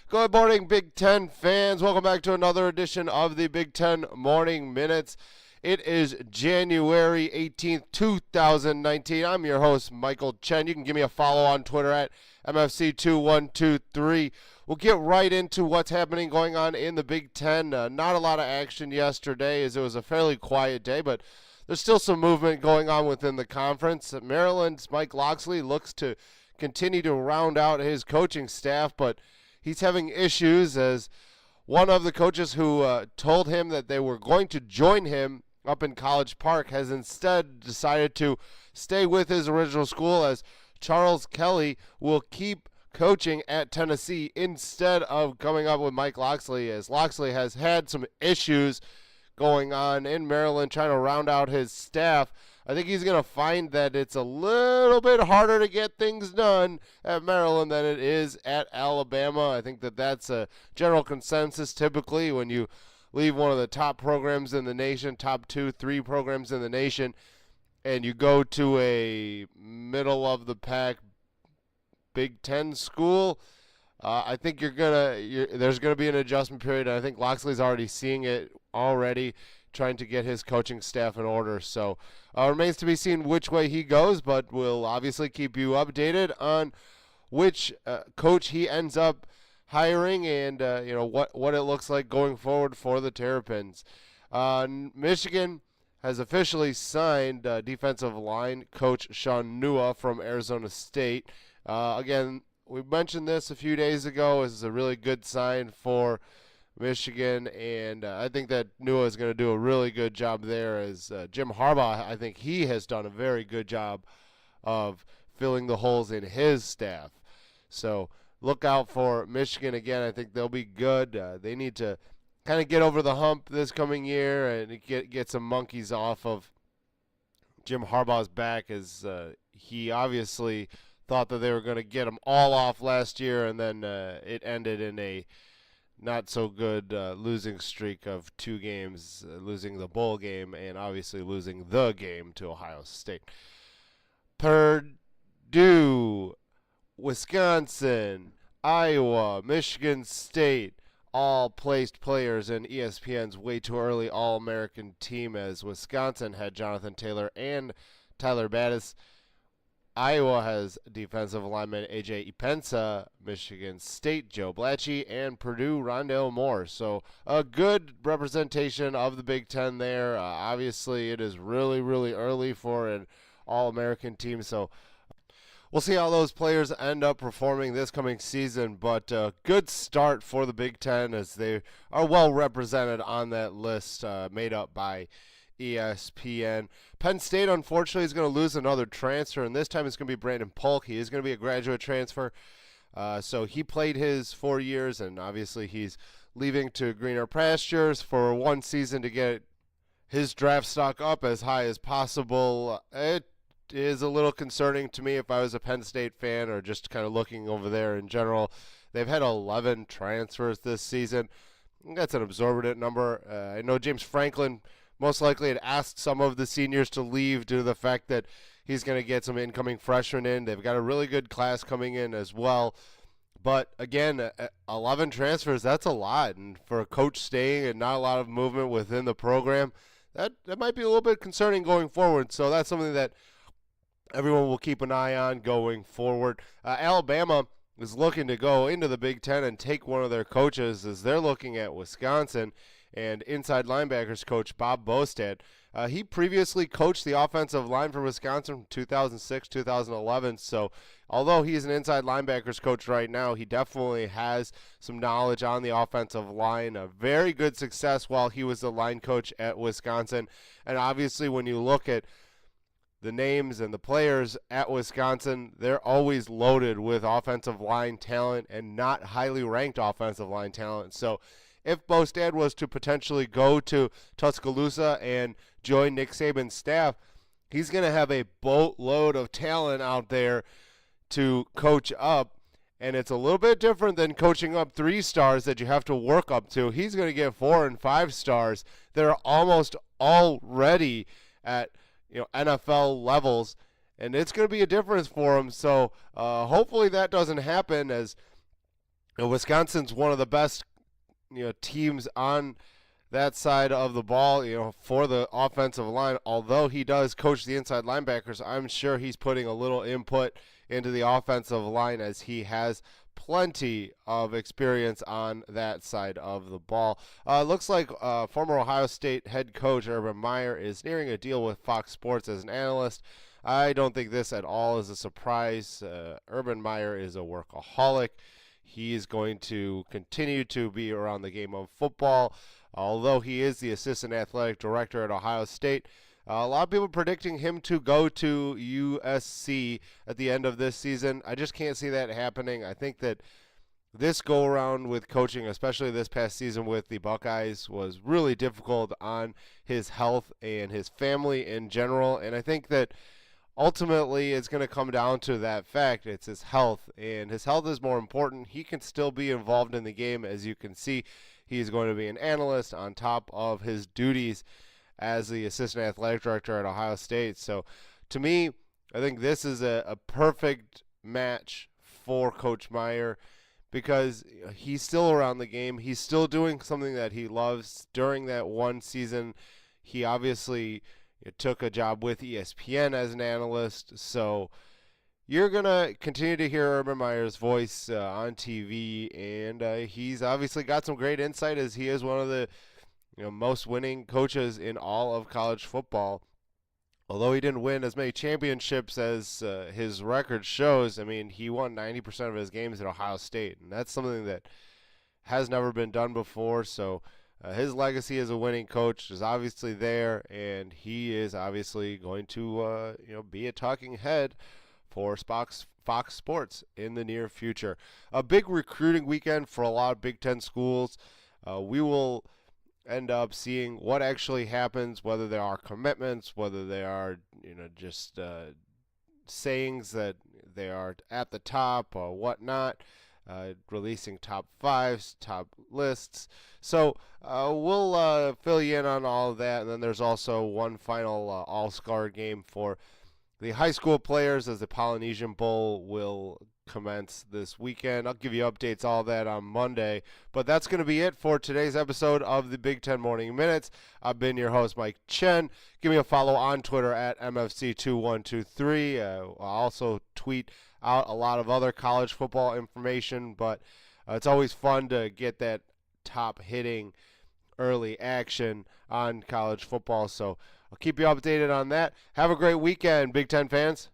Good morning, Big Ten fans. Welcome back to another edition of the Big Ten Morning Minutes. It is January 18th, 2019. I'm your host, Michael Chen. You can give me a follow on Twitter at MFC2123. We'll get right into what's happening going on in the Big Ten. Not a lot of action yesterday as it was a fairly quiet day, but there's still some movement going on within the conference. Maryland's Mike Locksley looks to continue to round out his coaching staff, but he's having issues as one of the coaches who told him that they were going to join him up in College Park has instead decided to stay with his original school, as Charles Kelly will keep coaching at Tennessee instead of coming up with Mike Locksley, as Locksley has had some issues going on in Maryland trying to round out his staff. I think he's going to find that it's a little bit harder to get things done at Maryland than it is at Alabama. I think that that's a general consensus typically when you leave one of the top programs in the nation, top 2-3 programs in the nation, and you go to a middle-of-the-pack Big Ten school. I think there's going to be an adjustment period, and I think Locksley's already seeing it already, trying to get his coaching staff in order. So remains to be seen which way he goes, but we'll obviously keep you updated on which coach he ends up hiring and what it looks like going forward for the Terrapins. Michigan has officially signed defensive line coach Sean Nua from Arizona State. Again, we mentioned this a few days ago. This is a really good sign for Michigan, and I think that Nua is going to do a really good job there, as Jim Harbaugh, I think he has done a very good job of filling the holes in his staff. So look out for Michigan again. I think they'll be good. They need to kind of get over the hump this coming year and get some monkeys off of Jim Harbaugh's back, as he obviously thought that they were going to get them all off last year, and then it ended in a not so good losing streak of 2 games, losing the bowl game and obviously losing the game to Ohio State. Purdue, Wisconsin, Iowa, Michigan State all placed players in ESPN's Way Too Early All-American team, as Wisconsin had Jonathan Taylor and Tyler Battis. Iowa has defensive lineman A.J. Ipensa, Michigan State Joe Blatchy, and Purdue Rondale Moore. So a good representation of the Big Ten there. Obviously, it is really, really early for an All-American team, so we'll see how those players end up performing this coming season. But good start for the Big Ten, as they are well represented on that list made up by ESPN. Penn State, unfortunately, is going to lose another transfer, and this time it's going to be Brandon Polk. He is going to be a graduate transfer. So he played his 4 years, and obviously he's leaving to greener pastures for one season to get his draft stock up as high as possible. It is a little concerning to me if I was a Penn State fan, or just kind of looking over there in general. They've had 11 transfers this season. That's an absorbent number. I know James Franklin most likely had asked some of the seniors to leave due to the fact that he's going to get some incoming freshmen in. They've got a really good class coming in as well. But again, 11 transfers, that's a lot. And for a coach staying and not a lot of movement within the program, that might be a little bit concerning going forward. So that's something that everyone will keep an eye on going forward. Alabama is looking to go into the Big Ten and take one of their coaches, as they're looking at Wisconsin and inside linebackers coach Bob Bostad. He previously coached the offensive line for Wisconsin from 2006, 2011. So although he's an inside linebackers coach right now, he definitely has some knowledge on the offensive line. A very good success while he was the line coach at Wisconsin. And obviously when you look at the names and the players at Wisconsin, they're always loaded with offensive line talent and not highly ranked offensive line talent. So if Bostad was to potentially go to Tuscaloosa and join Nick Saban's staff, he's going to have a boatload of talent out there to coach up, and it's a little bit different than coaching up 3 stars that you have to work up to. He's going to get 4 and 5 stars that are almost already at NFL levels, and it's going to be a difference for him. So hopefully that doesn't happen, as Wisconsin's one of the best teams on that side of the ball, for the offensive line. Although he does coach the inside linebackers, I'm sure he's putting a little input into the offensive line as he has plenty of experience on that side of the ball. Looks like former Ohio State head coach Urban Meyer is nearing a deal with Fox Sports as an analyst. I don't think this at all is a surprise. Urban Meyer is a workaholic. He is going to continue to be around the game of football. Although he is the assistant athletic director at Ohio State, a lot of people predicting him to go to USC at the end of this season. I just can't see that happening. I think that this go around with coaching, especially this past season with the Buckeyes, was really difficult on his health and his family in general. And I think that ultimately it's going to come down to that fact. It's his health, and his health is more important. He can still be involved in the game. As you can see, he's going to be an analyst on top of his duties as the assistant athletic director at Ohio State. So to me, I think this is a perfect match for Coach Meyer because he's still around the game. He's still doing something that he loves. During that one season, he obviously took a job with ESPN as an analyst. So you're going to continue to hear Urban Meyer's voice on TV, and he's obviously got some great insight as he is one of the most winning coaches in all of college football. Although he didn't win as many championships as his record shows, I mean, he won 90% of his games at Ohio State, and that's something that has never been done before. So his legacy as a winning coach is obviously there, and he is obviously going to be a talking head for Fox Sports in the near future. A big recruiting weekend for a lot of Big Ten schools. We will end up seeing what actually happens, whether there are commitments, whether they are just sayings that they are at the top or whatnot, releasing top fives, top lists. So we'll fill you in on all of that, and then there's also one final all-star game for the high school players as the Polynesian Bowl will commence this weekend. I'll give you updates, all that on Monday. But that's going to be it for today's episode of the Big Ten Morning Minutes. I've been your host, Mike Chen. Give me a follow on Twitter at MFC2123. I'll also tweet out a lot of other college football information, but it's always fun to get that top hitting early action on college football. So I'll keep you updated on that. Have a great weekend, Big Ten fans.